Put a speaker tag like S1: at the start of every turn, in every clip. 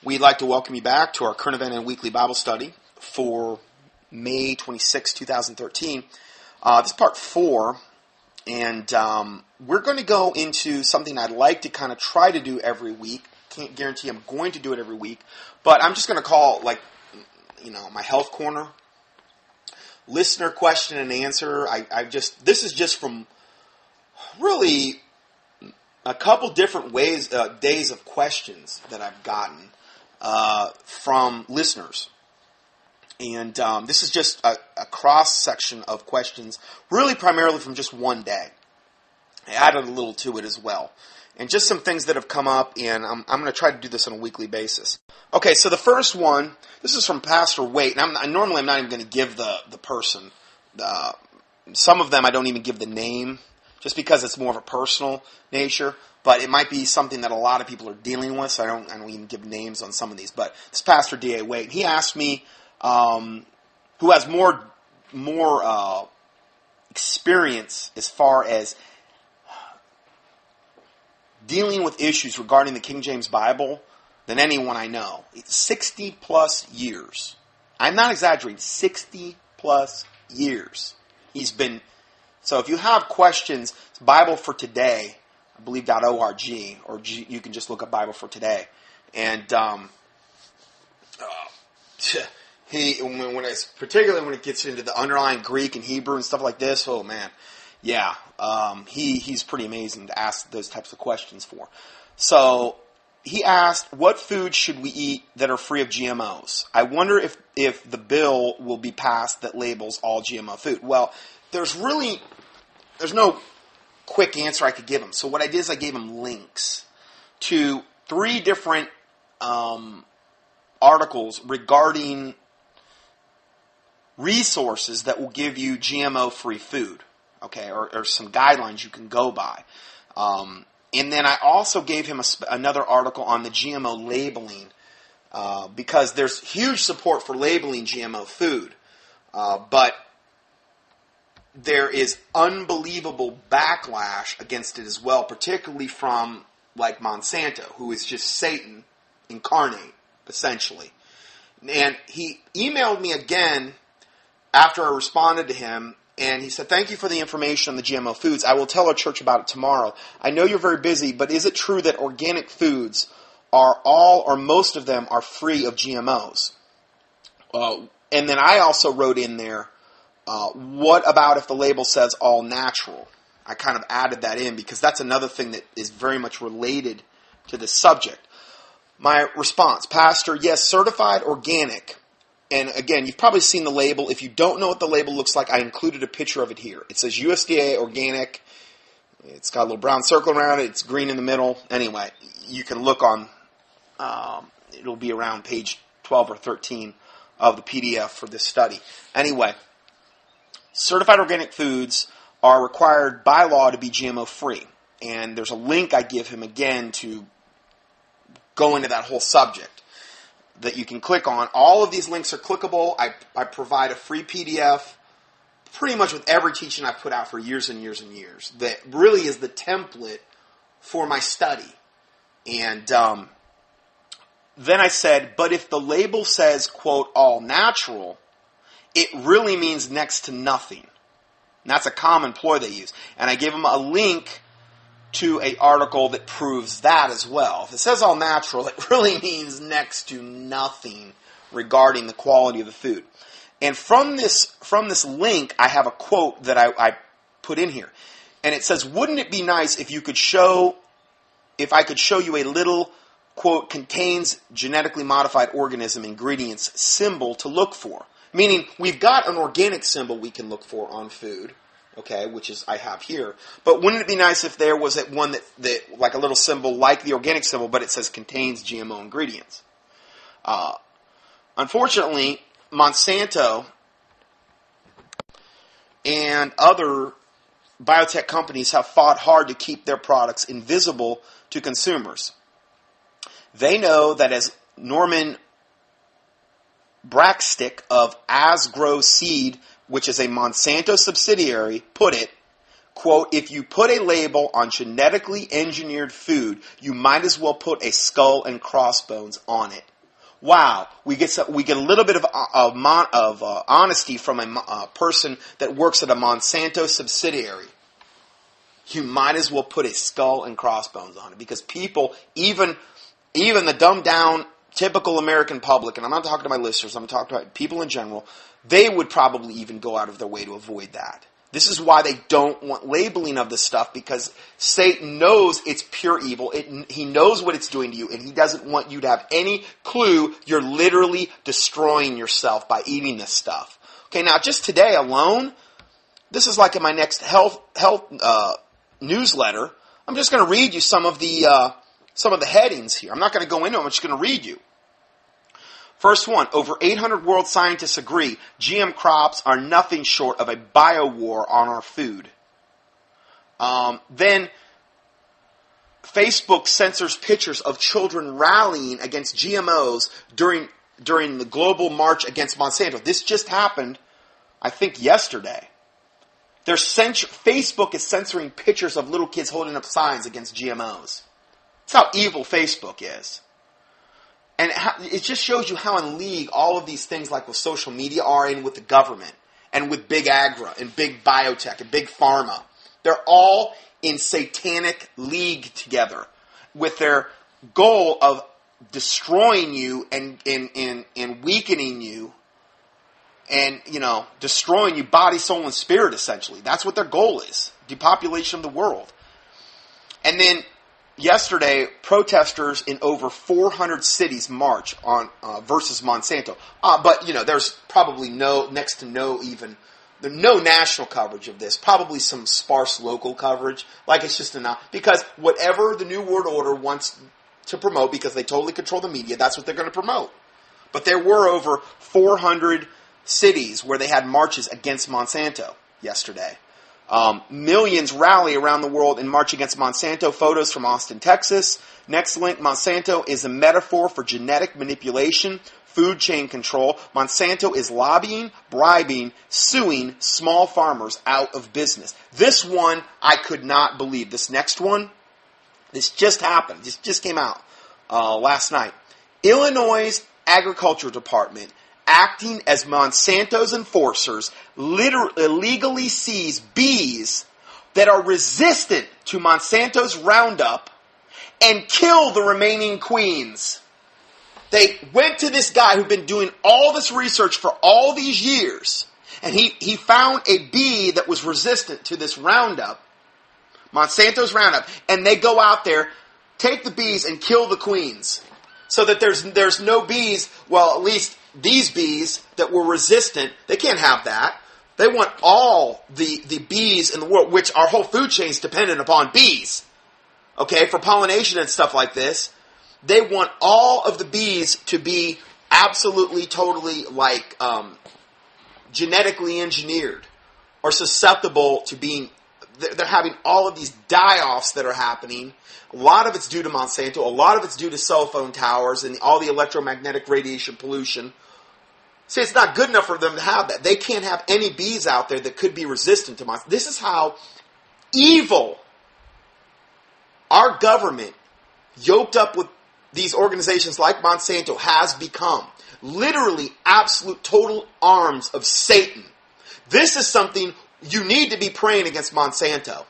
S1: We'd like to welcome you back to our current event and weekly Bible study for May 26, 2013. This is part 4, and we're going to go into something I'd like to kind of try to do every week. Can't guarantee I'm going to do it every week, but I'm just going to call my health corner, listener question and answer. This is just from really a couple different days of questions that I've gotten from listeners. And this is just a cross-section of questions, really primarily from just one day. I added a little to it as well. And just some things that have come up, and I'm going to try to do this on a weekly basis. Okay, so the first one, this is from Pastor Waite, and normally I'm not even going to give the person. Some of them I don't even give the name, just because it's more of a personal nature. But it might be something that a lot of people are dealing with, so I don't even give names on some of these. But this Pastor D.A. Waite, he asked me, who has more experience as far as dealing with issues regarding the King James Bible than anyone I know. 60 plus years. I'm not exaggerating. 60 plus years. He's been. So if you have questions, it's Bible for Today, I believe .org, or you can just look up Bible for Today. And particularly when it gets into the underlying Greek and Hebrew and stuff like this, oh man, yeah, he's pretty amazing to ask those types of questions for. So he asked, what foods should we eat that are free of GMOs? I wonder if the bill will be passed that labels all GMO food. Well, there's no quick answer I could give him. So what I did is I gave him links to 3 different articles regarding resources that will give you GMO-free food, okay, or some guidelines you can go by. And then I also gave him another article on the GMO labeling, because there's huge support for labeling GMO food, but there is unbelievable backlash against it as well, particularly from like Monsanto, who is just Satan incarnate, essentially. And he emailed me again after I responded to him, and he said, thank you for the information on the GMO foods. I will tell our church about it tomorrow. I know you're very busy, but is it true that organic foods are all or most of them are free of GMOs? And then I also wrote in there, what about if the label says all natural? I kind of added that in because that's another thing that is very much related to this subject. My response, Pastor, yes, certified organic. And again, you've probably seen the label. If you don't know what the label looks like, I included a picture of it here. It says USDA organic. It's got a little brown circle around it. It's green in the middle. Anyway, you can look on, it'll be around page 12 or 13 of the PDF for this study. Anyway, certified organic foods are required by law to be GMO free. And there's a link I give him again to go into that whole subject that you can click on. All of these links are clickable. I provide a free PDF pretty much with every teaching I've put out for years and years and years that really is the template for my study. And then I said, but if the label says, quote, all natural, it really means next to nothing. And that's a common ploy they use. And I gave them a link to an article that proves that as well. If it says all natural, it really means next to nothing regarding the quality of the food. And from this link, I have a quote that I put in here. And it says, wouldn't it be nice if I could show you a little, quote, contains genetically modified organism ingredients symbol to look for? Meaning, we've got an organic symbol we can look for on food, okay, which is I have here. But wouldn't it be nice if there was one that like a little symbol like the organic symbol, but it says contains GMO ingredients? Unfortunately, Monsanto and other biotech companies have fought hard to keep their products invisible to consumers. They know that, as Norman Brackstick of Asgrow Seed, which is a Monsanto subsidiary, put it, quote, if you put a label on genetically engineered food, you might as well put a skull and crossbones on it. Wow, we get a little bit of honesty from a person that works at a Monsanto subsidiary. You might as well put a skull and crossbones on it, because people, even the dumbed down, typical American public, and I'm not talking to my listeners, I'm talking about people in general, they would probably even go out of their way to avoid that. This is why they don't want labeling of this stuff, because Satan knows it's pure evil. He knows what it's doing to you, and he doesn't want you to have any clue you're literally destroying yourself by eating this stuff. Okay, now just today alone, this is like in my next health newsletter. I'm just going to read you some of the headings here. I'm not going to go into them. I'm just going to read you. First one, over 800 world scientists agree GM crops are nothing short of a biowar on our food. Then, Facebook censors pictures of children rallying against GMOs during the global march against Monsanto. This just happened, I think, yesterday. Facebook is censoring pictures of little kids holding up signs against GMOs. That's how evil Facebook is. And it just shows you how in league all of these things like with social media are in with the government and with big agra and big biotech and big pharma. They're all in satanic league together with their goal of destroying you and weakening you and, destroying you body, soul, and spirit, essentially. That's what their goal is. Depopulation of the world. And then yesterday, protesters in over 400 cities march on versus Monsanto. But there's probably no national coverage of this. Probably some sparse local coverage. Like it's just enough, because whatever the New World Order wants to promote, because they totally control the media, that's what they're going to promote. But there were over 400 cities where they had marches against Monsanto yesterday. Millions rally around the world and march against Monsanto. Photos from Austin, Texas. Next link, Monsanto is a metaphor for genetic manipulation, food chain control. Monsanto is lobbying, bribing, suing small farmers out of business. This one, I could not believe. This next one, this just happened. This just came out last night. Illinois' Agriculture Department, acting as Monsanto's enforcers, illegally seize bees that are resistant to Monsanto's Roundup and kill the remaining queens. They went to this guy who'd been doing all this research for all these years, and he found a bee that was resistant to this Roundup, Monsanto's Roundup, and they go out there, take the bees, and kill the queens. So that there's no bees, well, at least these bees that were resistant, they can't have that. They want all the bees in the world, which our whole food chain is dependent upon bees. Okay, for pollination and stuff like this. They want all of the bees to be absolutely, totally genetically engineered or susceptible to being, they're having all of these die-offs that are happening. A lot of it's due to Monsanto. A lot of it's due to cell phone towers and all the electromagnetic radiation pollution. See, it's not good enough for them to have that. They can't have any bees out there that could be resistant to Monsanto. This is how evil our government, yoked up with these organizations like Monsanto, has become. Literally, absolute, total arms of Satan. This is something you need to be praying against Monsanto.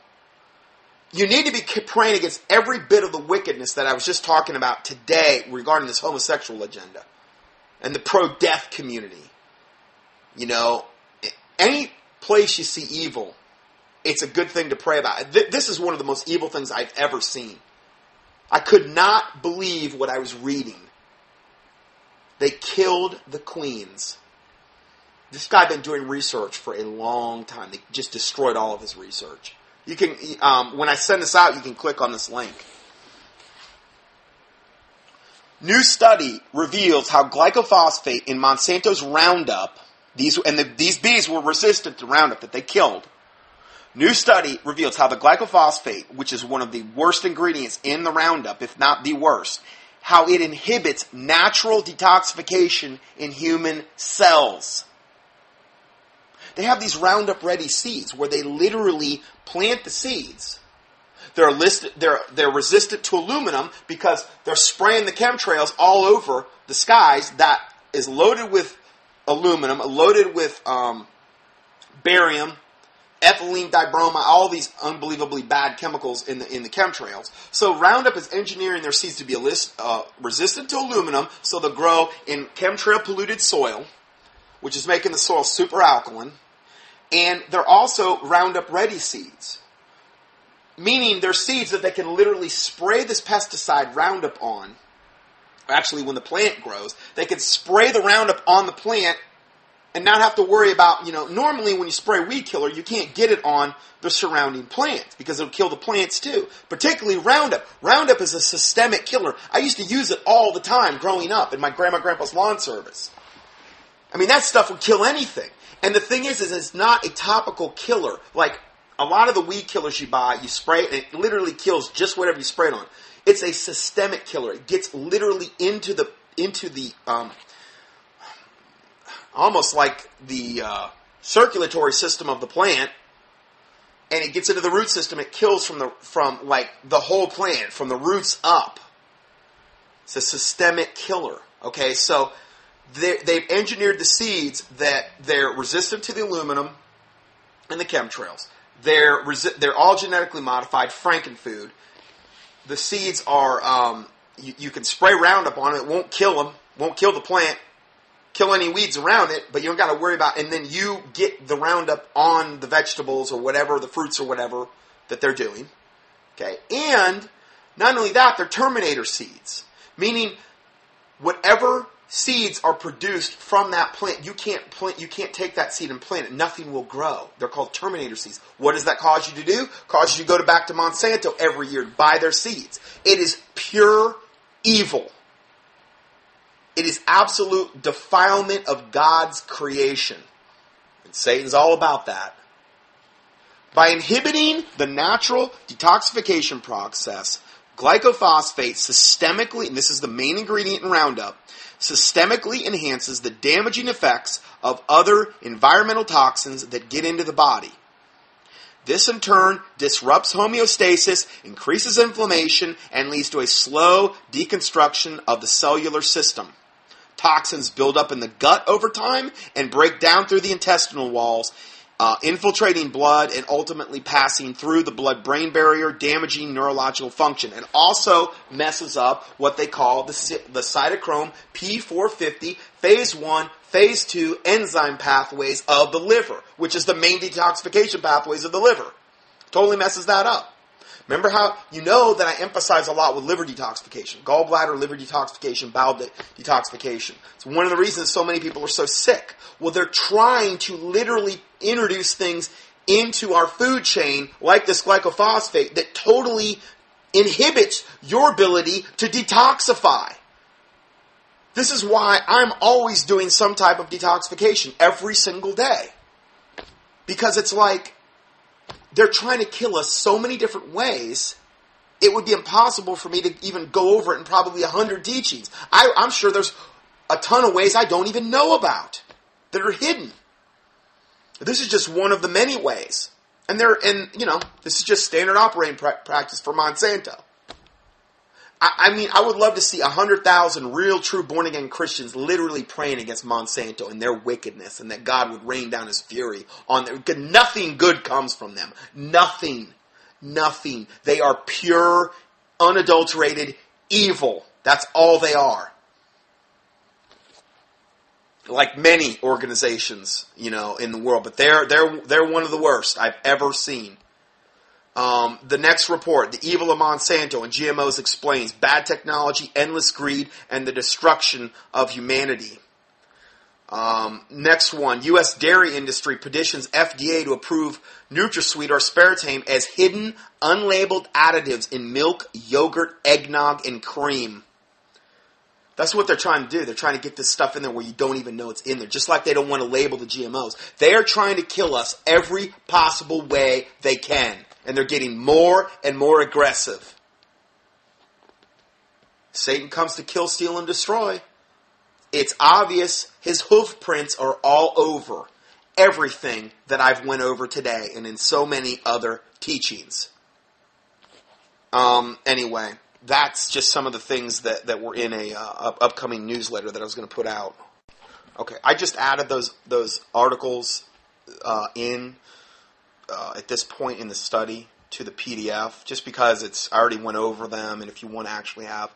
S1: You need to be praying against every bit of the wickedness that I was just talking about today regarding this homosexual agenda and the pro-death community. Any place you see evil, it's a good thing to pray about. This is one of the most evil things I've ever seen. I could not believe what I was reading. They killed the queens. This guy had been doing research for a long time. They just destroyed all of his research. You can, when I send this out, you can click on this link. New study reveals how glyphosate in Monsanto's Roundup, these bees were resistant to Roundup that they killed. New study reveals how the glyphosate, which is one of the worst ingredients in the Roundup, if not the worst, how it inhibits natural detoxification in human cells. They have these Roundup Ready seeds where they literally plant the seeds. They're resistant to aluminum because they're spraying the chemtrails all over the skies that is loaded with aluminum, loaded with barium, ethylene dibromide, all these unbelievably bad chemicals in the chemtrails. So Roundup is engineering their seeds to be resistant to aluminum, so they'll grow in chemtrail polluted soil, which is making the soil super alkaline. And they're also Roundup Ready seeds, meaning they're seeds that they can literally spray this pesticide Roundup on. Actually, when the plant grows, they can spray the Roundup on the plant and not have to worry about, normally when you spray weed killer, you can't get it on the surrounding plants because it'll kill the plants too. Particularly Roundup. Roundup is a systemic killer. I used to use it all the time growing up in my grandpa's lawn service. I mean, that stuff would kill anything. And the thing is it's not a topical killer. Like a lot of the weed killers you buy, you spray it and it literally kills just whatever you spray it on. It's a systemic killer. It gets literally into the almost like the circulatory system of the plant, and it gets into the root system. It kills from the whole plant, from the roots up. It's a systemic killer. Okay, so they've engineered the seeds that they're resistant to the aluminum and the chemtrails. They're all genetically modified, frankenfood. The seeds are you can spray Roundup on it. It won't kill them. Won't kill the plant. Kill any weeds around it, but you don't got to worry about. And then you get the Roundup on the vegetables or whatever, the fruits or whatever that they're doing. Okay, and not only that, they're terminator seeds, meaning whatever seeds are produced from that plant, you can't take that seed and plant it. Nothing will grow. They're called terminator seeds. What does that cause you to do? Causes you to go back to Monsanto every year to buy their seeds. It is pure evil. It is absolute defilement of God's creation. And Satan's all about that. By inhibiting the natural detoxification process, glyphosate systemically, and this is the main ingredient in Roundup, systemically enhances the damaging effects of other environmental toxins that get into the body. This in turn disrupts homeostasis, increases inflammation, and leads to a slow deconstruction of the cellular system. Toxins build up in the gut over time and break down through the intestinal walls, infiltrating blood and ultimately passing through the blood-brain barrier, damaging neurological function. And also messes up what they call the cytochrome P450 phase 1, phase 2 enzyme pathways of the liver, which is the main detoxification pathways of the liver. Totally messes that up. Remember how, that I emphasize a lot with liver detoxification, gallbladder, liver detoxification, bowel detoxification. It's one of the reasons so many people are so sick. Well, they're trying to literally introduce things into our food chain, like this glyphosate, that totally inhibits your ability to detoxify. This is why I'm always doing some type of detoxification every single day. Because it's like, they're trying to kill us so many different ways, it would be impossible for me to even go over it in probably 100 teachings. I'm sure there's a ton of ways I don't even know about that are hidden. This is just one of the many ways. And this is just standard operating practice for Monsanto. I would love to see 100,000 real, true, born-again Christians literally praying against Monsanto and their wickedness, and that God would rain down His fury on them. Nothing good comes from them. Nothing. Nothing. They are pure, unadulterated evil. That's all they are. Like many organizations, in the world, but they're one of the worst I've ever seen. The next report, The Evil of Monsanto and GMOs Explains, Bad Technology, Endless Greed, and the Destruction of Humanity. Next one, U.S. dairy industry petitions FDA to approve NutraSweet or aspartame as hidden, unlabeled additives in milk, yogurt, eggnog, and cream. That's what they're trying to do. They're trying to get this stuff in there where you don't even know it's in there. Just like they don't want to label the GMOs. They are trying to kill us every possible way they can. And they're getting more and more aggressive. Satan comes to kill, steal, and destroy. It's obvious his hoof prints are all over everything that I've went over today and in so many other teachings. Anyway, that's just some of the things that were in a upcoming newsletter that I was going to put out. Okay, I just added those articles in at this point in the study to the PDF, just because I already went over them, and if you want to actually have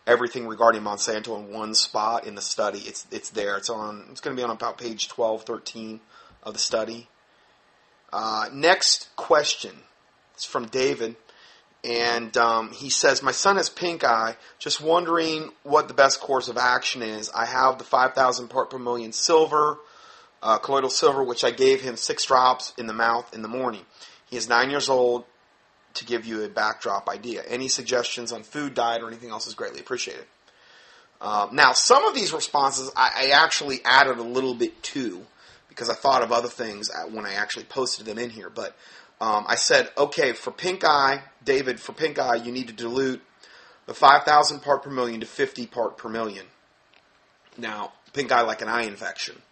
S1: everything regarding Monsanto in one spot in the study, it's there. It's going to be on about page 12, 13 of the study. Next question is from David. And he says, my son has pink eye, just wondering what the best course of action is. I have the 5,000 part per million silver, colloidal silver, which I gave him 6 drops in the mouth in the morning. He is 9 years old, to give you a backdrop idea. Any suggestions on food, diet, or anything else is greatly appreciated. Now, some of these responses I actually added a little bit to, because I thought of other things when I actually posted them in here, but I said, okay, for pink eye, David, for pink eye, you need to dilute the 5,000 part per million to 50 part per million. Now, pink eye like an eye infection.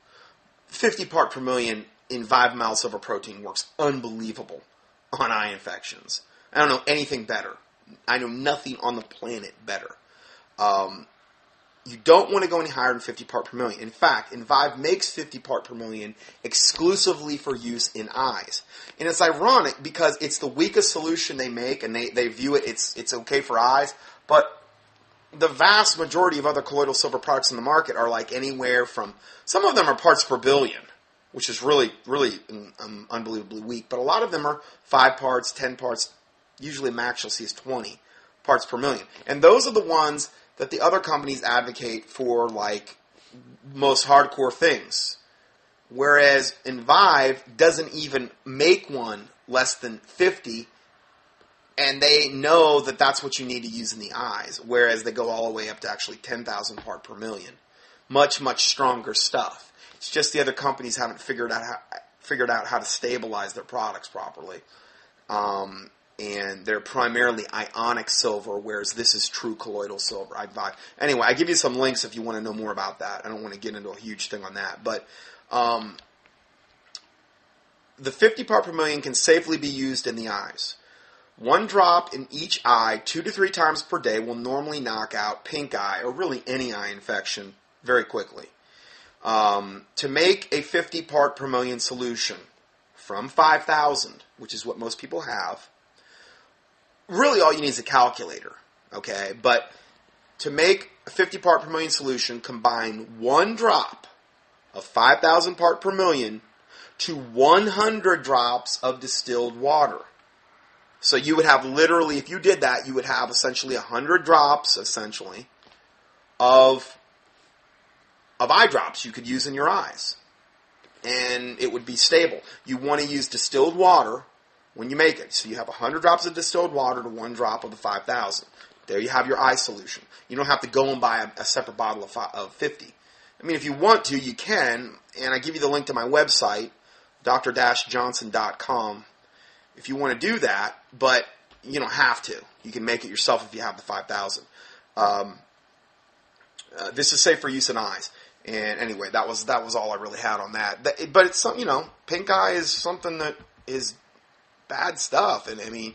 S1: 50 part per million in 5 ml silver protein works unbelievable on eye infections. I don't know anything better. I know nothing on the planet better. You don't want to go any higher than 50 part per million. In fact, Envive makes 50 part per million exclusively for use in eyes. And it's ironic because it's the weakest solution they make, and they view it's okay for eyes, but the vast majority of other colloidal silver products in the market are like anywhere from, some of them are parts per billion, which is really, really unbelievably weak, but a lot of them are 5 parts, 10 parts, usually max you'll see is 20 parts per million. And those are the ones that the other companies advocate for, like, most hardcore things. Whereas Envive doesn't even make one less than 50, and they know that that's what you need to use in the eyes, whereas they go all the way up to actually 10,000 part per million. Much, much stronger stuff. It's just the other companies haven't figured out how to stabilize their products properly. And they're primarily ionic silver, whereas this is true colloidal silver. Anyway, I give you some links if you want to know more about that. I don't want to get into a huge thing on that. But the 50 part per million can safely be used in the eyes. 1 drop in each eye 2 to 3 times per day will normally knock out pink eye, or really any eye infection, very quickly. To make a 50 part per million solution from 5,000, which is what most people have, really all you need is a calculator, okay? But to make a 50 part per million solution, combine 1 drop of 5,000 part per million to 100 drops of distilled water. So you would have literally, if you did that, you would have essentially 100 drops, essentially, of eye drops you could use in your eyes. And it would be stable. You want to use distilled water when you make it. So you have 100 drops of distilled water to 1 drop of the 5,000. There you have your eye solution. You don't have to go and buy a separate bottle of 50. I mean, if you want to, you can, and I give you the link to my website, dr-johnson.com, if you want to do that, but you don't have to. You can make it yourself if you have the 5,000. This is safe for use in eyes. And anyway, that was all I really had on that. But it's some, pink eye is something that is bad stuff, and I mean,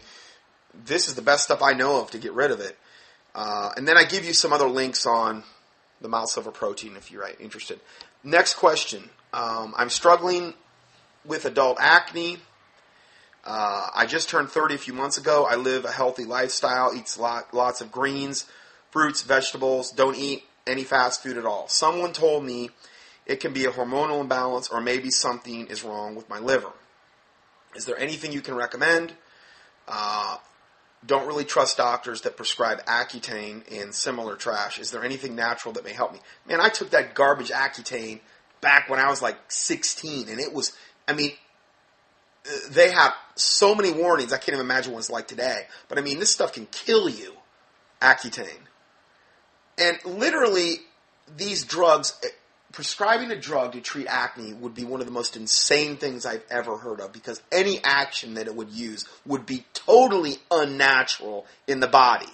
S1: this is the best stuff I know of to get rid of it. And then I give you some other links on the mild silver protein if you're interested. Next question. I'm struggling with adult acne. I just turned 30 a few months ago. I live a healthy lifestyle, eats lots of greens, fruits, vegetables, don't eat any fast food at all. Someone told me it can be a hormonal imbalance or maybe something is wrong with my liver. Is there anything you can recommend? Don't really trust doctors that prescribe Accutane and similar trash. Is there anything natural that may help me? Man, I took that garbage Accutane back when I was like 16, and it was, they have so many warnings, I can't even imagine what it's like today. But I mean, this stuff can kill you, Accutane. And literally, these drugs, prescribing a drug to treat acne would be one of the most insane things I've ever heard of, because any action that it would use would be totally unnatural in the body.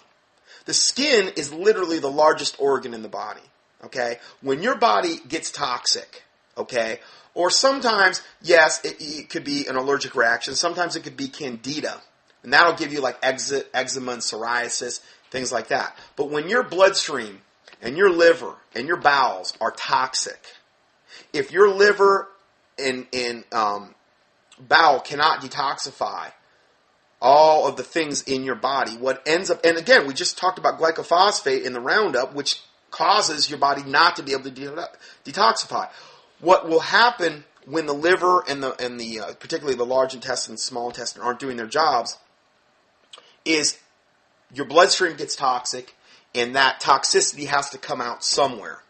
S1: The skin is literally the largest organ in the body, okay? When your body gets toxic, okay? Or sometimes, yes, it could be an allergic reaction. Sometimes it could be candida. And that'll give you like eczema and psoriasis, things like that. But when your bloodstream and your liver and your bowels are toxic, if your liver and bowel cannot detoxify all of the things in your body, what ends up, and again, we just talked about glycophosphate in the Roundup, which causes your body not to be able to detoxify. What will happen when the liver and the particularly the large intestine, small intestine aren't doing their jobs is your bloodstream gets toxic, and that toxicity has to come out somewhere.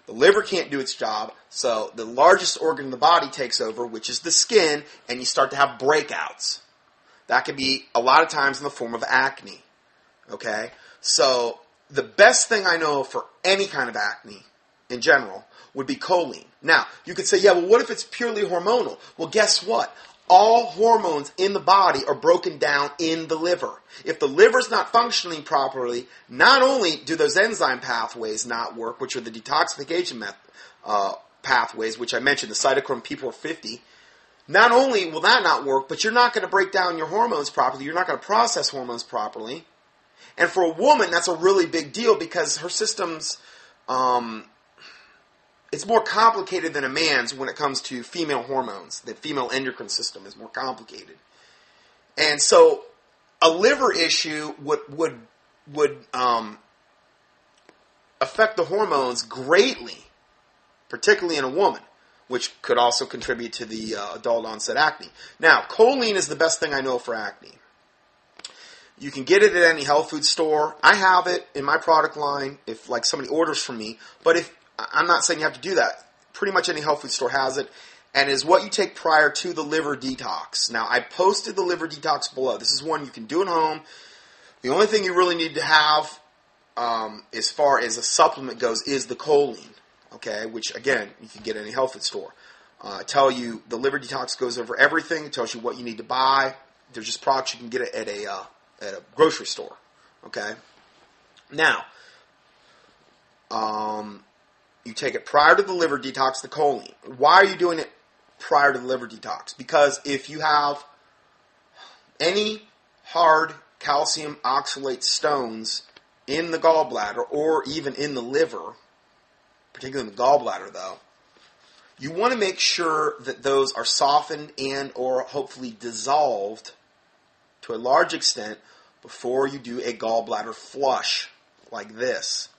S1: The liver can't do its job, so the largest organ in the body takes over, which is the skin, and you start to have breakouts. That can be a lot of times in the form of acne. Okay? So the best thing I know for any kind of acne in general would be choline. Now, you could say, yeah, well, what if it's purely hormonal? Well, guess what? All hormones in the body are broken down in the liver. If the liver's not functioning properly, not only do those enzyme pathways not work, which are the detoxification pathways, which I mentioned, the cytochrome P450, not only will that not work, but you're not going to break down your hormones properly. You're not going to process hormones properly. And for a woman, that's a really big deal because her system's it's more complicated than a man's when it comes to female hormones. The female endocrine system is more complicated. And so a liver issue would affect the hormones greatly, particularly in a woman, which could also contribute to the adult onset acne. Now, choline is the best thing I know for acne. You can get it at any health food store. I have it in my product line if like somebody orders from me. But if I'm not saying you have to do that. Pretty much any health food store has it, and is what you take prior to the liver detox. Now, I posted the liver detox below. This is one you can do at home. The only thing you really need to have, as far as a supplement goes, is the choline. Okay, which again you can get at any health food store. Tell you the liver detox goes over everything. It tells you what you need to buy. There's just products you can get at a grocery store. Okay, now. You take it prior to the liver detox, the choline. Why are you doing it prior to the liver detox? Because if you have any hard calcium oxalate stones in the gallbladder or even in the liver, particularly in the gallbladder though, you want to make sure that those are softened and or hopefully dissolved to a large extent before you do a gallbladder flush like this.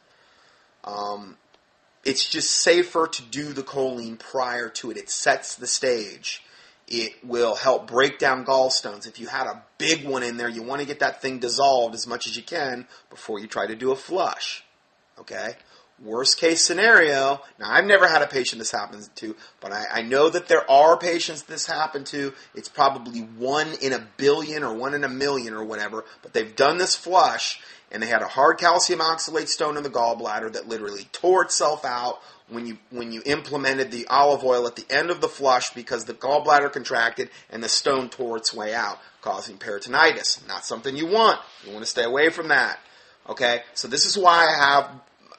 S1: It's just safer to do the choline prior to it. It sets the stage. It will help break down gallstones. If you had a big one in there, you want to get that thing dissolved as much as you can before you try to do a flush. Okay? Worst case scenario, now I've never had a patient this happens to, but I know that there are patients this happened to. It's probably 1 in a billion or 1 in a million or whatever, but they've done this flush, and they had a hard calcium oxalate stone in the gallbladder that literally tore itself out when you implemented the olive oil at the end of the flush because the gallbladder contracted and the stone tore its way out, causing peritonitis. Not something you want. You want to stay away from that. Okay? So this is why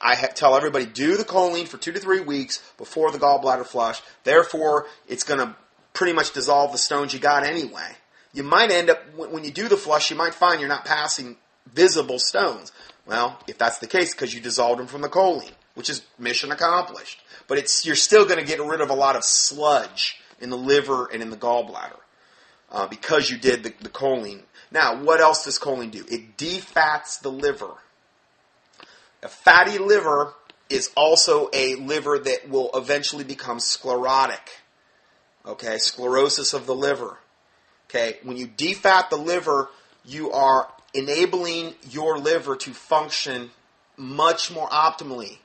S1: I tell everybody, do the choline for 2 to 3 weeks before the gallbladder flush. Therefore, it's going to pretty much dissolve the stones you got anyway. You might end up, when you do the flush, you might find you're not passing visible stones. Well, if that's the case, because you dissolved them from the choline, which is mission accomplished. But you're still going to get rid of a lot of sludge in the liver and in the gallbladder because you did the choline. Now, what else does choline do? It defats the liver. A fatty liver is also a liver that will eventually become sclerotic. Okay, sclerosis of the liver. Okay, when you defat the liver, you are enabling your liver to function much more optimally.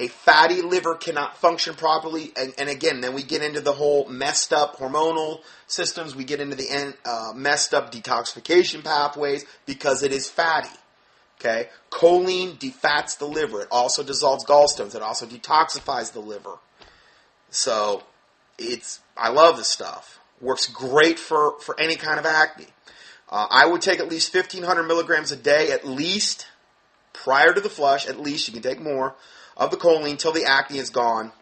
S1: A fatty liver cannot function properly, and again, then we get into the whole messed up hormonal systems, we get into the messed up detoxification pathways because it is fatty. Okay, choline defats the liver. It also dissolves gallstones. It also detoxifies the liver. So, I love this stuff. Works great for any kind of acne. I would take at least 1,500 milligrams a day, at least, prior to the flush. At least, you can take more, of the choline till the acne is gone.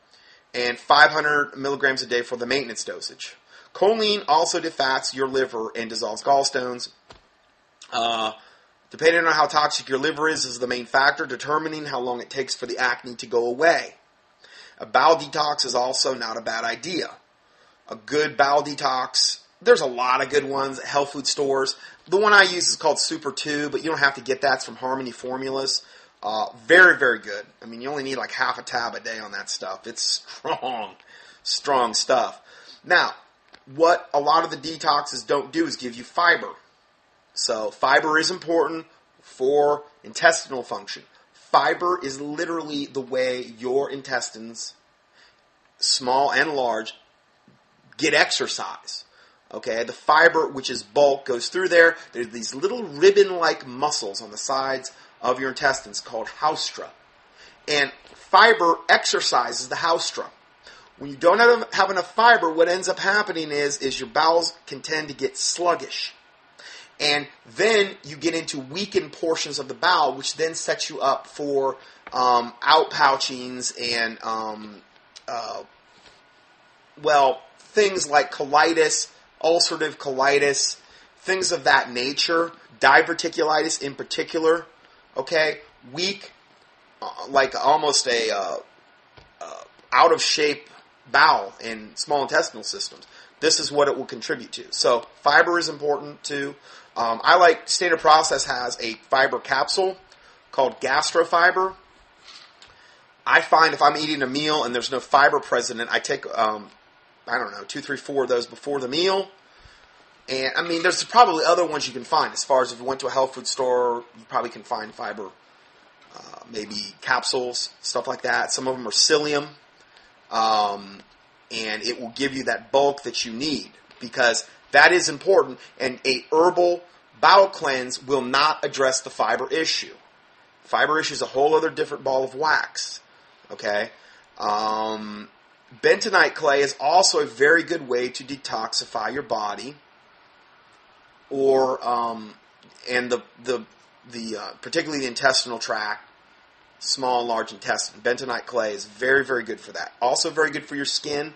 S1: and 500 milligrams a day for the maintenance dosage. Choline also defats your liver and dissolves gallstones. Depending on how toxic your liver is the main factor determining how long it takes for the acne to go away. A bowel detox is also not a bad idea. A good bowel detox, there's a lot of good ones at health food stores. The one I use is called Super 2, but you don't have to get that. It's from Harmony Formulas. Very, very good. I mean, you only need like half a tab a day on that stuff. It's strong stuff. Now, what a lot of the detoxes don't do is give you fiber. So fiber is important for intestinal function. Fiber is literally the way your intestines, small and large, get exercise. Okay, the fiber, which is bulk, goes through there. There's these little ribbon-like muscles on the sides of your intestines called haustra. And fiber exercises the haustra. When you don't have enough fiber, what ends up happening is your bowels can tend to get sluggish. And then you get into weakened portions of the bowel, which then sets you up for outpouchings and, things like colitis, ulcerative colitis, things of that nature, diverticulitis in particular, okay? Weak, like almost a out-of-shape bowel and small intestinal systems. This is what it will contribute to. So fiber is important too. Standard Process has a fiber capsule called gastrofiber. I find if I'm eating a meal and there's no fiber present in it, I take, 2, 3, 4 of those before the meal. And, I mean, there's probably other ones you can find. As far as if you went to a health food store, you probably can find fiber, maybe capsules, stuff like that. Some of them are psyllium. And it will give you that bulk that you need because that is important. And a herbal bowel cleanse will not address the fiber issue. Fiber issue is a whole other different ball of wax. Okay? Bentonite clay is also a very good way to detoxify your body. Or particularly the intestinal tract, small and large intestine. Bentonite clay is very, very good for that. Also very good for your skin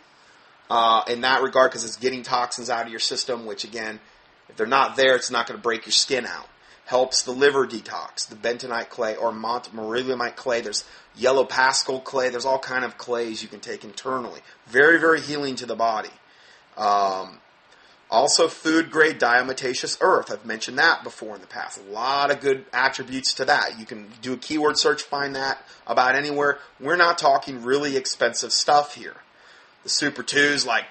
S1: in that regard because it's getting toxins out of your system, which again, if they're not there, it's not going to break your skin out. Helps the liver detox, the bentonite clay or montmorillonite clay. There's yellow pascal clay. There's all kind of clays you can take internally. Very, very healing to the body. Also, food-grade diatomaceous earth. I've mentioned that before in the past. A lot of good attributes to that. You can do a keyword search, find that about anywhere. We're not talking really expensive stuff here. The Super 2's like,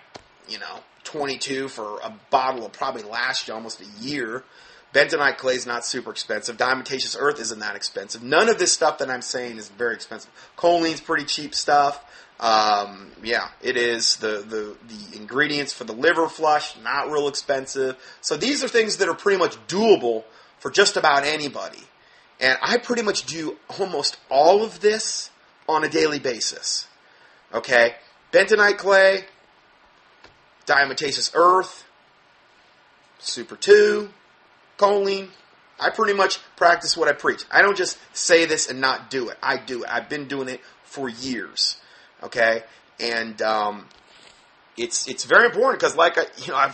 S1: $22 for a bottle will probably last you almost a year. Bentonite clay is not super expensive. Diatomaceous earth isn't that expensive. None of this stuff that I'm saying is very expensive. Choline's pretty cheap stuff. It is. The ingredients for the liver flush, not real expensive. So these are things that are pretty much doable for just about anybody. And I pretty much do almost all of this on a daily basis. Okay? Bentonite clay, diatomaceous earth, Super 2, choline. I pretty much practice what I preach. I don't just say this and not do it. I do it. I've been doing it for years. Okay, and it's very important because,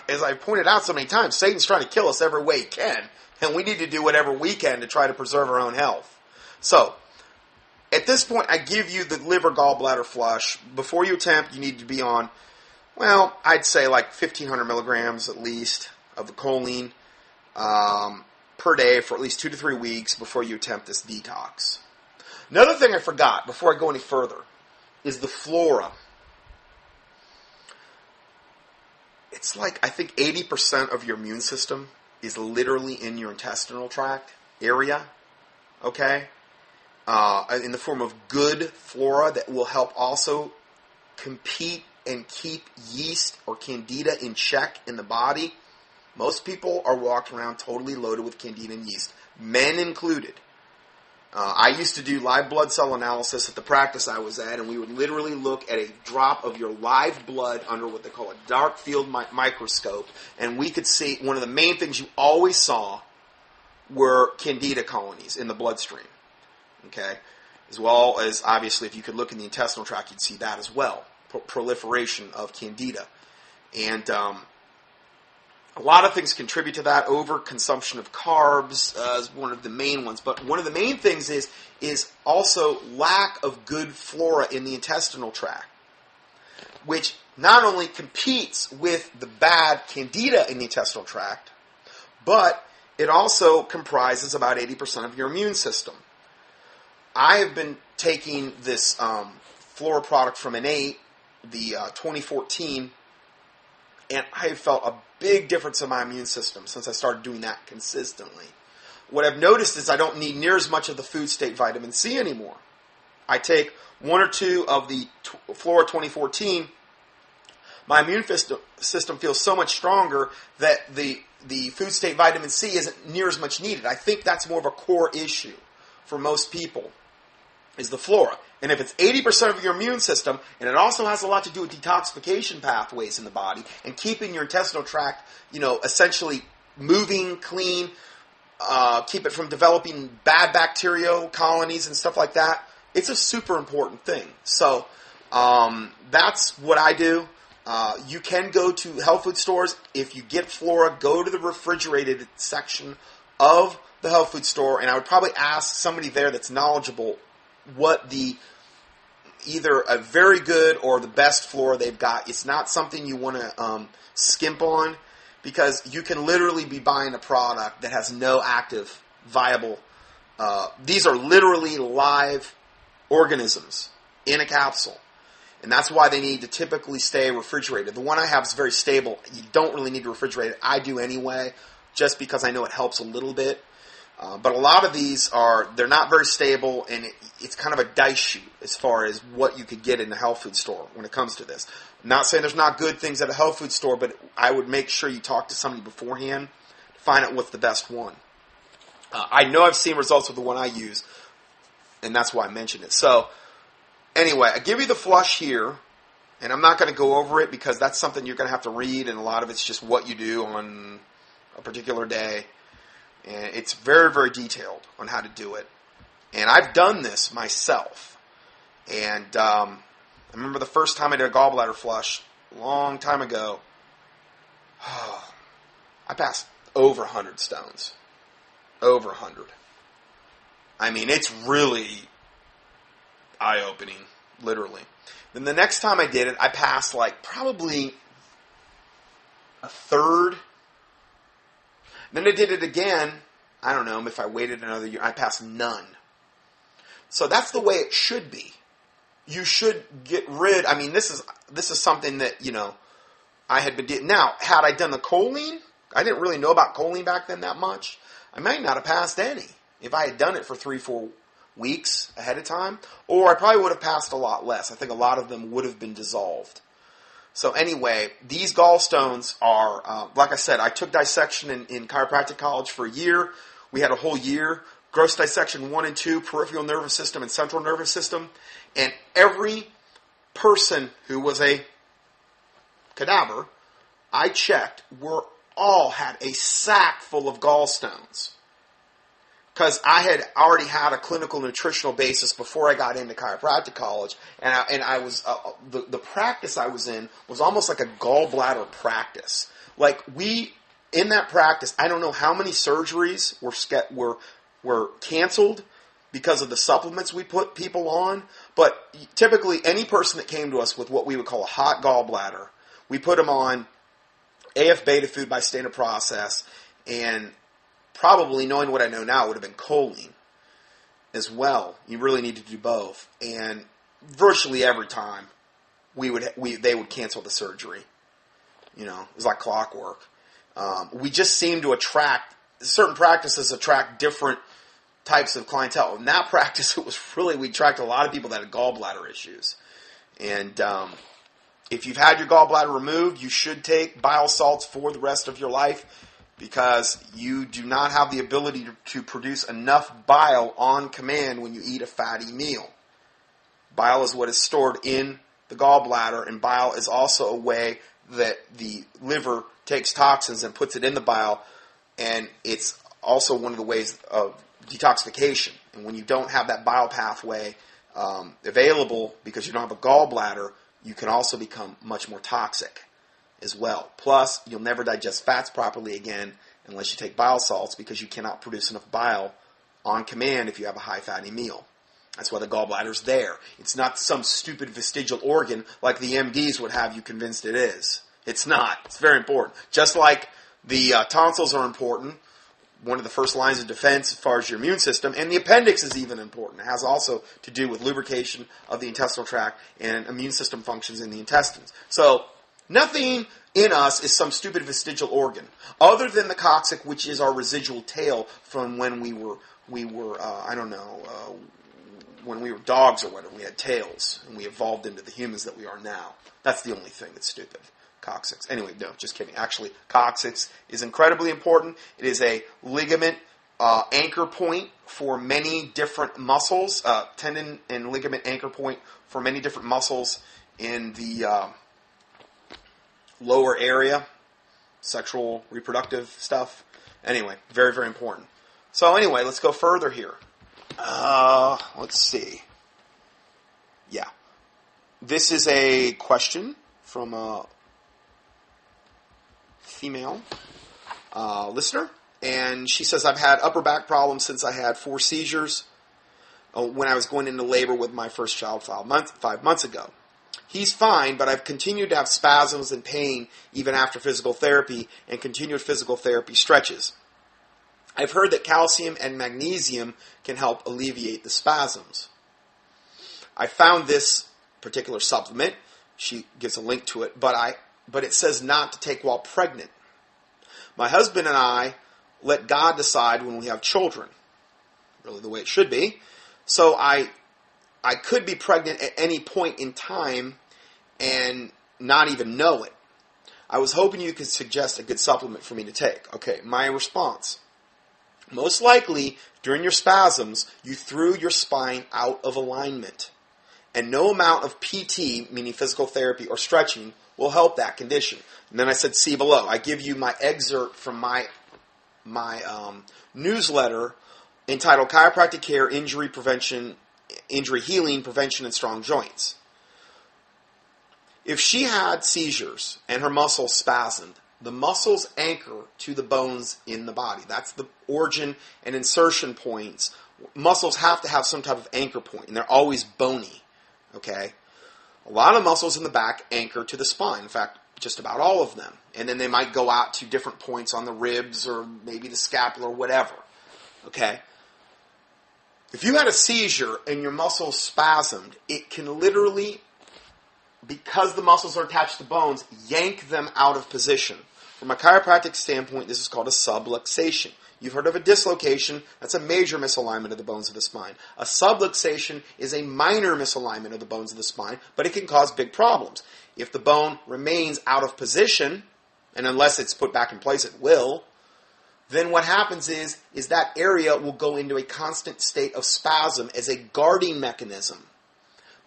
S1: as I pointed out so many times, Satan's trying to kill us every way he can, and we need to do whatever we can to try to preserve our own health. So, at this point, I give you the liver gallbladder flush. Before you attempt, you need to be on, I'd say like 1,500 milligrams at least of the choline per day for at least 2 to 3 weeks before you attempt this detox. Another thing I forgot before I go any further is the flora. It's like, I think 80% of your immune system is literally in your intestinal tract area, okay? In the form of good flora that will help also compete and keep yeast or candida in check in the body. Most people are walking around totally loaded with candida and yeast, men included. I used to do live blood cell analysis at the practice I was at, and we would literally look at a drop of your live blood under what they call a dark field microscope, and we could see one of the main things you always saw were candida colonies in the bloodstream. Okay? As well as, obviously, if you could look in the intestinal tract, you'd see that as well. proliferation of candida. And a lot of things contribute to that. Overconsumption of carbs is one of the main ones. But one of the main things is also lack of good flora in the intestinal tract, which not only competes with the bad candida in the intestinal tract, but it also comprises about 80% of your immune system. I have been taking this flora product from Innate, the 2014, and I have felt a big difference in my immune system since I started doing that consistently. What I've noticed is I don't need near as much of the food state vitamin C anymore. I take one or two of the Flora 2014, my immune system feels so much stronger that the food state vitamin C isn't near as much needed. I think that's more of a core issue for most people, is the flora. And if it's 80% of your immune system, and it also has a lot to do with detoxification pathways in the body and keeping your intestinal tract, essentially moving, clean, keep it from developing bad bacterial colonies and stuff like that, it's a super important thing. So that's what I do. You can go to health food stores. If you get flora, go to the refrigerated section of the health food store, and I would probably ask somebody there that's knowledgeable what either a very good or the best flora they've got. It's not something you want to skimp on, because you can literally be buying a product that has no active, viable. These are literally live organisms in a capsule. And that's why they need to typically stay refrigerated. The one I have is very stable. You don't really need to refrigerate it. I do anyway, just because I know it helps a little bit. But a lot of these they're not very stable, and it's kind of a dice shoot as far as what you could get in the health food store when it comes to this. I'm not saying there's not good things at a health food store, but I would make sure you talk to somebody beforehand to find out what's the best one. I know I've seen results with the one I use, and that's why I mentioned it. So, anyway, I give you the flush here, and I'm not going to go over it because that's something you're going to have to read, and a lot of it's just what you do on a particular day. And it's very, very detailed on how to do it. And I've done this myself. And I remember the first time I did a gallbladder flush, a long time ago, I passed over 100 stones. Over 100. I mean, it's really eye-opening, literally. Then the next time I did it, I passed probably a third. Then I did it again. I don't know if I waited another year. I passed none. So that's the way it should be. You should get rid. I mean, this is something that I had been doing. Now, had I done the choline, I didn't really know about choline back then that much. I might not have passed any if I had done it for 3-4 weeks ahead of time, or I probably would have passed a lot less. I think a lot of them would have been dissolved. So anyway, these gallstones are, like I said, I took dissection in chiropractic college for a year. We had a whole year. Gross dissection 1 and 2, peripheral nervous system and central nervous system. And every person who was a cadaver, I checked, all had a sack full of gallstones. Because I had already had a clinical nutritional basis before I got into chiropractic college, and I was the practice I was in was almost like a gallbladder practice. In that practice, I don't know how many surgeries were canceled because of the supplements we put people on, but typically any person that came to us with what we would call a hot gallbladder, we put them on AF beta food by standard process, and probably, knowing what I know now, would have been choline as well. You really need to do both. And virtually every time, they would cancel the surgery. It was like clockwork. We just seem to certain practices attract different types of clientele. In that practice, we attracted a lot of people that had gallbladder issues. And if you've had your gallbladder removed, you should take bile salts for the rest of your life, because you do not have the ability to produce enough bile on command when you eat a fatty meal. Bile is what is stored in the gallbladder, and bile is also a way that the liver takes toxins and puts it in the bile, and it's also one of the ways of detoxification. And when you don't have that bile pathway available because you don't have a gallbladder, you can also become much more toxic as well. Plus, you'll never digest fats properly again unless you take bile salts, because you cannot produce enough bile on command if you have a high fatty meal. That's why the gallbladder's there. It's not some stupid vestigial organ like the MDs would have you convinced it is. It's not. It's very important. Just like the tonsils are important, one of the first lines of defense as far as your immune system, and the appendix is even important. It has also to do with lubrication of the intestinal tract and immune system functions in the intestines. So, nothing in us is some stupid vestigial organ, other than the coccyx, which is our residual tail from when we were when we were dogs or whatever. We had tails, and we evolved into the humans that we are now. That's the only thing that's stupid. Coccyx. Anyway, no, just kidding. Actually, coccyx is incredibly important. It is a ligament anchor point for many different muscles, tendon and ligament anchor point for many different muscles in the lower area, sexual, reproductive stuff. Anyway, very, very important. So anyway, let's go further here. Let's see. Yeah. This is a question from a female listener, and she says, I've had upper back problems since I had 4 seizures when I was going into labor with my first child 5 months ago. He's fine, but I've continued to have spasms and pain even after physical therapy and continued physical therapy stretches. I've heard that calcium and magnesium can help alleviate the spasms. I found this particular supplement. She gives a link to it, but it says not to take while pregnant. My husband and I let God decide when we have children. Really the way it should be. So I could be pregnant at any point in time and not even know it. I was hoping you could suggest a good supplement for me to take. Okay, my response. Most likely, during your spasms, you threw your spine out of alignment. And no amount of PT, meaning physical therapy or stretching, will help that condition. And then I said, see below. I give you my excerpt from my newsletter entitled Chiropractic Care, Injury Healing, Prevention, and Strong Joints. If she had seizures and her muscles spasmed, the muscles anchor to the bones in the body. That's the origin and insertion points. Muscles have to have some type of anchor point, and they're always bony. Okay? A lot of muscles in the back anchor to the spine. In fact, just about all of them. And then they might go out to different points on the ribs or maybe the scapula or whatever. Okay? If you had a seizure and your muscles spasmed, it can literally, because the muscles are attached to bones, yank them out of position. From a chiropractic standpoint, this is called a subluxation. You've heard of a dislocation. That's a major misalignment of the bones of the spine. A subluxation is a minor misalignment of the bones of the spine, but it can cause big problems. If the bone remains out of position, and unless it's put back in place, it will, then what happens is that area will go into a constant state of spasm as a guarding mechanism.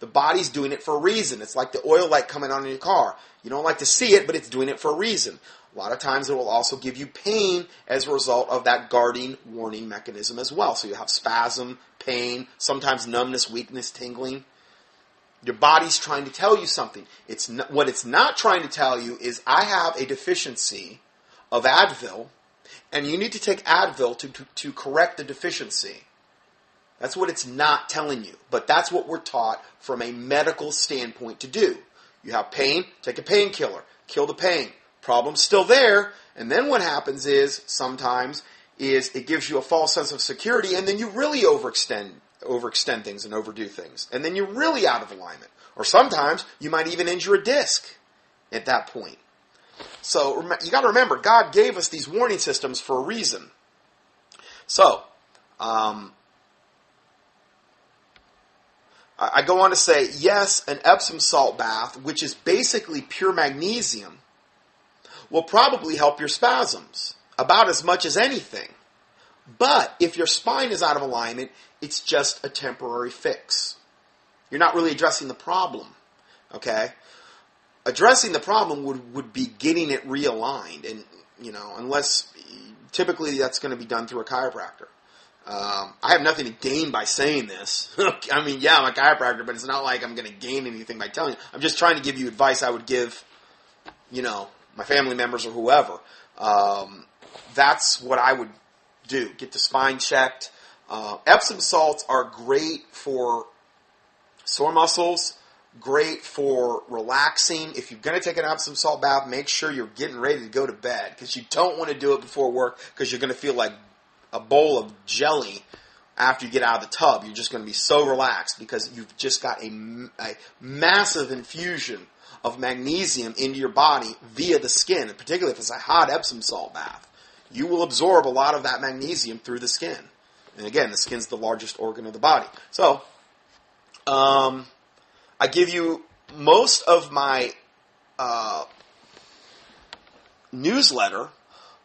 S1: The body's doing it for a reason. It's like the oil light coming on in your car. You don't like to see it, but it's doing it for a reason. A lot of times it will also give you pain as a result of that guarding warning mechanism as well. So you have spasm, pain, sometimes numbness, weakness, tingling. Your body's trying to tell you something. What it's not trying to tell you is, I have a deficiency of Advil, and you need to take Advil to correct the deficiency. That's what it's not telling you. But that's what we're taught from a medical standpoint to do. You have pain, take a painkiller, kill the pain. Problem's still there, and then what happens is, sometimes, it gives you a false sense of security, and then you really overextend things and overdo things. And then you're really out of alignment. Or sometimes, you might even injure a disc at that point. So, you got to remember, God gave us these warning systems for a reason. So, I go on to say, yes, an Epsom salt bath, which is basically pure magnesium, will probably help your spasms about as much as anything. But if your spine is out of alignment, it's just a temporary fix. You're not really addressing the problem. Okay? Addressing the problem would be getting it realigned, and unless typically that's going to be done through a chiropractor. I have nothing to gain by saying this. I mean, yeah, I'm a chiropractor, but it's not like I'm going to gain anything by telling you. I'm just trying to give you advice I would give, my family members or whoever. That's what I would do. Get the spine checked. Epsom salts are great for sore muscles, great for relaxing. If you're going to take an Epsom salt bath, make sure you're getting ready to go to bed, because you don't want to do it before work, because you're going to feel like a bowl of jelly after you get out of the tub. You're just going to be so relaxed because you've just got a massive infusion of magnesium into your body via the skin, and particularly if it's a hot Epsom salt bath. You will absorb a lot of that magnesium through the skin. And again, the skin's the largest organ of the body. So, I give you most of my newsletter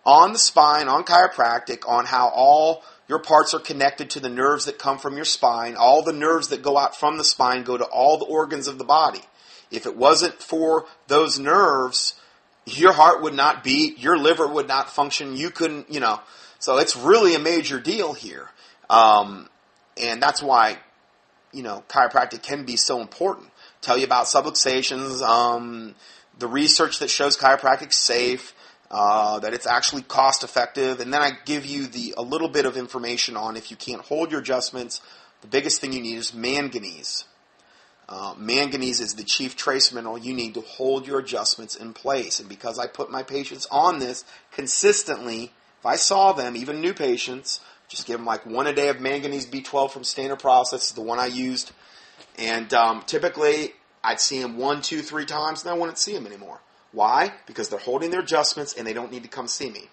S1: on the spine, on chiropractic, on how all your parts are connected to the nerves that come from your spine. All the nerves that go out from the spine go to all the organs of the body. If it wasn't for those nerves, your heart would not beat, your liver would not function, you couldn't, So it's really a major deal here. And that's why, chiropractic can be so important. Tell you about subluxations, the research that shows chiropractic's safe, that it's actually cost effective, and then I give you a little bit of information on if you can't hold your adjustments. The biggest thing you need is manganese. Manganese is the chief trace mineral you need to hold your adjustments in place. And because I put my patients on this consistently, if I saw them, even new patients, just give them like 1 a day of manganese B12 from Standard Process, the one I used. And typically, I'd see them 1, 2, 3 times, and I wouldn't see them anymore. Why? Because they're holding their adjustments, and they don't need to come see me.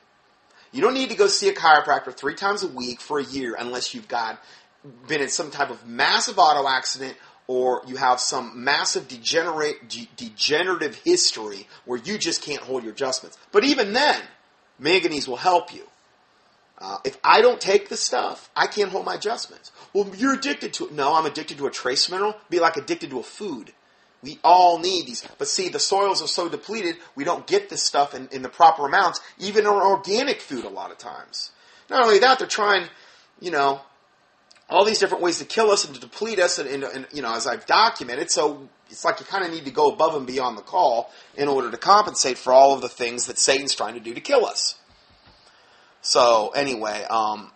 S1: You don't need to go see a chiropractor 3 times a week for a year unless you've been in some type of massive auto accident, or you have some massive degenerative history where you just can't hold your adjustments. But even then, manganese will help you. If I don't take the stuff, I can't hold my adjustments. Well, you're addicted to it. No, I'm addicted to a trace mineral. Be like addicted to a food. We all need these. But see, the soils are so depleted, we don't get this stuff in the proper amounts, even in organic food a lot of times. Not only that, they're trying, all these different ways to kill us and to deplete us, and as I've documented. So it's like you kind of need to go above and beyond the call in order to compensate for all of the things that Satan's trying to do to kill us. So anyway,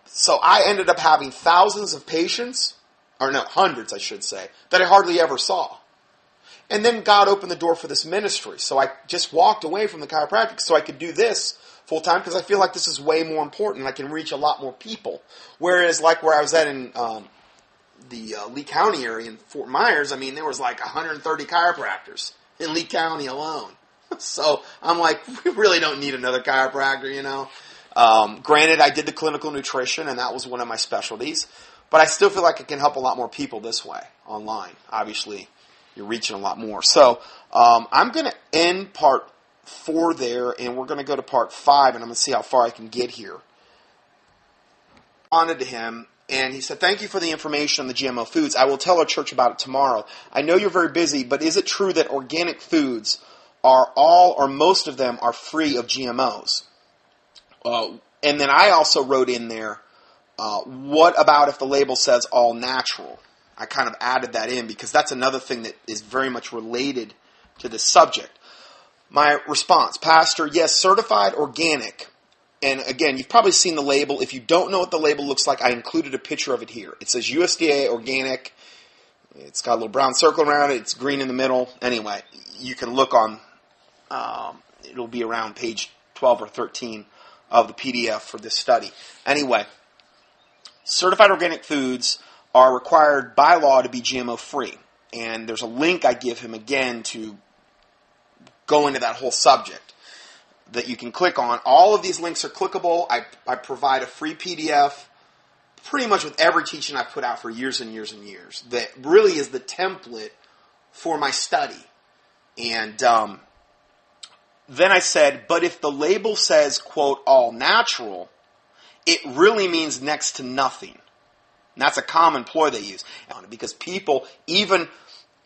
S1: so I ended up having thousands of patients, hundreds I should say, that I hardly ever saw. And then God opened the door for this ministry. So I just walked away from the chiropractic so I could do this full time, because I feel like this is way more important. I can reach a lot more people. Whereas like where I was at in the Lee County area in Fort Myers, there was like 130 chiropractors in Lee County alone. So I'm like, we really don't need another chiropractor, Granted, I did the clinical nutrition, and that was one of my specialties. But I still feel like I can help a lot more people this way, online. Obviously, you're reaching a lot more. So I'm going to end part 4 there, and we're going to go to part 5, and I'm going to see how far I can get here. I responded to him, and he said, "Thank you for the information on the GMO foods. I will tell our church about it tomorrow. I know you're very busy, but is it true that organic foods are all or most of them are free of GMOs?" And then I also wrote in there, what about if the label says all natural? I kind of added that in because that's another thing that is very much related to this subject. My response, Pastor, yes, certified organic. And again, you've probably seen the label. If you don't know what the label looks like, I included a picture of it here. It says USDA organic. It's got a little brown circle around it. It's green in the middle. Anyway, you can look on, it'll be around page 12 or 13 of the PDF for this study. Anyway, certified organic foods are required by law to be GMO free. And there's a link I give him again to go into that whole subject that you can click on. All of these links are clickable. I provide a free PDF pretty much with every teaching I've put out for years and years and years that really is the template for my study. And then I said, but if the label says, quote, all natural, it really means next to nothing. And that's a common ploy they use. Because people, even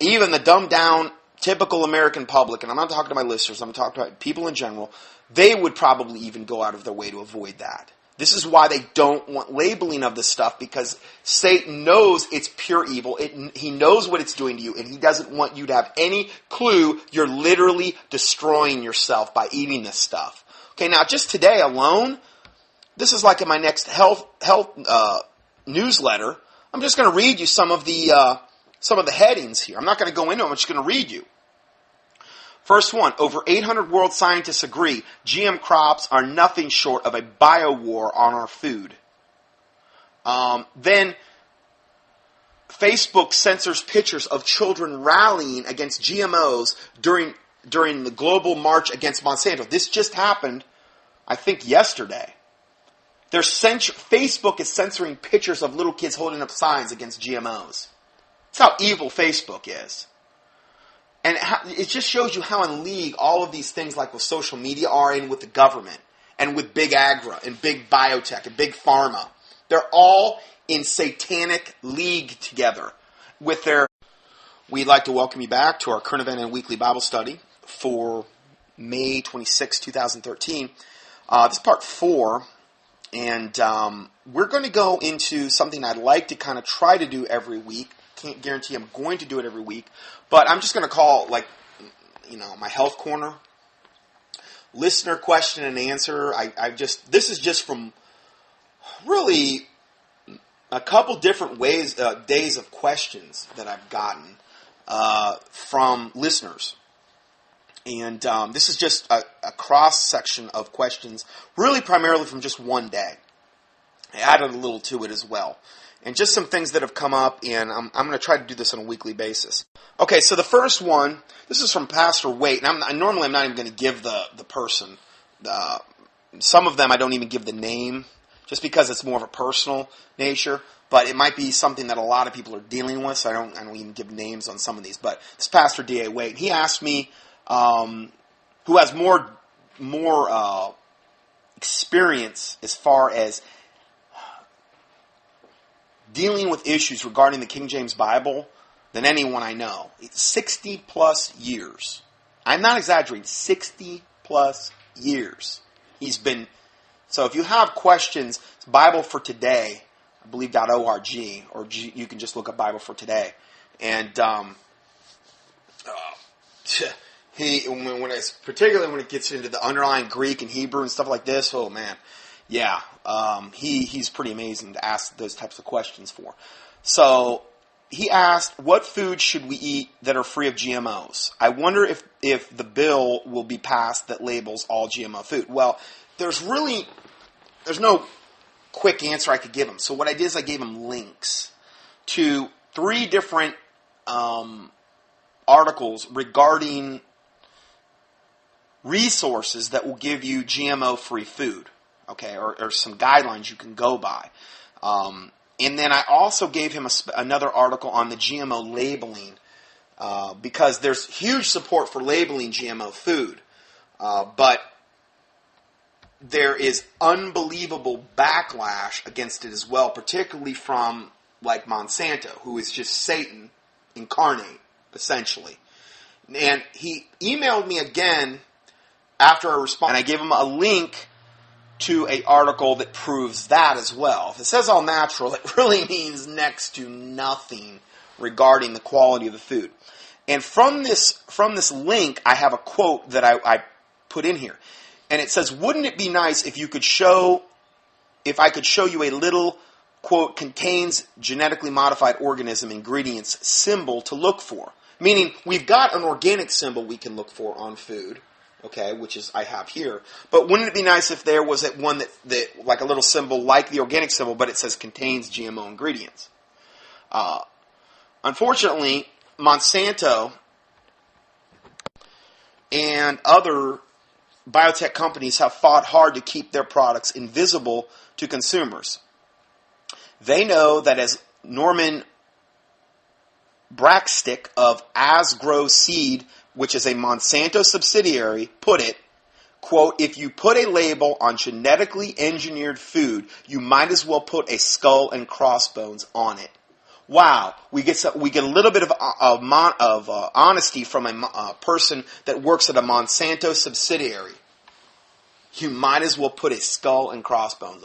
S1: the dumbed down, typical American public, and I'm not talking to my listeners, I'm talking about people in general, they would probably even go out of their way to avoid that. This is why they don't want labeling of this stuff, because Satan knows it's pure evil. He knows what it's doing to you, and he doesn't want you to have any clue you're literally destroying yourself by eating this stuff. Okay, now just today alone, this is like in my next health newsletter. I'm just going to read you some of the headings here. I'm not going to go into them. I'm just going to read you. First one, over 800 world scientists agree GM crops are nothing short of a biowar on our food. Then Facebook censors pictures of children rallying against GMOs during the global march against Monsanto. This just happened, I think, yesterday. Facebook is censoring pictures of little kids holding up signs against GMOs. That's how evil Facebook is. And it just shows you how in league all of these things like with social media are in with the government and with big agri and big biotech and big pharma. They're all in satanic league together with their... We'd like to welcome you back to our current event and weekly Bible study for May 26, 2013. This is part 4, and we're going to go into something I'd like to kind of try to do every week. Can't guarantee I'm going to do it every week, but I'm just going to call, my health corner, listener question and answer. This is just from really a couple different days of questions that I've gotten from listeners. And this is just a cross-section of questions, really primarily from just one day. I added a little to it as well. And just some things that have come up, and I'm going to try to do this on a weekly basis. Okay, so the first one, this is from Pastor Waite, and normally I'm not even going to give the person. Some of them I don't even give the name, just because it's more of a personal nature. But it might be something that a lot of people are dealing with, so I don't even give names on some of these. But this Pastor D.A. Waite, he asked me, who has more experience as far as dealing with issues regarding the King James Bible than anyone I know. It's 60 plus years. I'm not exaggerating, 60 plus years. He's been, so if you have questions, it's Bible for Today, I believe .org, or you can just look up Bible for Today. And particularly when it gets into the underlying Greek and Hebrew and stuff like this, oh man. Yeah, he's pretty amazing to ask those types of questions for. So he asked, what foods should we eat that are free of GMOs? I wonder if the bill will be passed that labels all GMO food. Well, there's no quick answer I could give him. So what I did is I gave him links to 3 different articles regarding resources that will give you GMO-free food. Okay, or some guidelines you can go by. And then I also gave him another article on the GMO labeling, because there's huge support for labeling GMO food, but there is unbelievable backlash against it as well, particularly from like Monsanto, who is just Satan incarnate, essentially. And he emailed me again after a response, and I gave him a link to an article that proves that as well. If it says all natural, it really means next to nothing regarding the quality of the food. And from this link, I have a quote that I put in here. And it says, wouldn't it be nice if I could show you a little, quote, contains genetically modified organism ingredients symbol to look for? Meaning, we've got an organic symbol we can look for on food. Okay, which is I have here. But wouldn't it be nice if there was one that like a little symbol like the organic symbol, but it says contains GMO ingredients? Unfortunately, Monsanto and other biotech companies have fought hard to keep their products invisible to consumers. They know that, as Norman Brackstick of Asgrow Seed, which is a Monsanto subsidiary, put it, quote, if you put a label on genetically engineered food, you might as well put a skull and crossbones on it. Wow, we get a little bit of honesty from a person that works at a Monsanto subsidiary. You might as well put a skull and crossbones on it.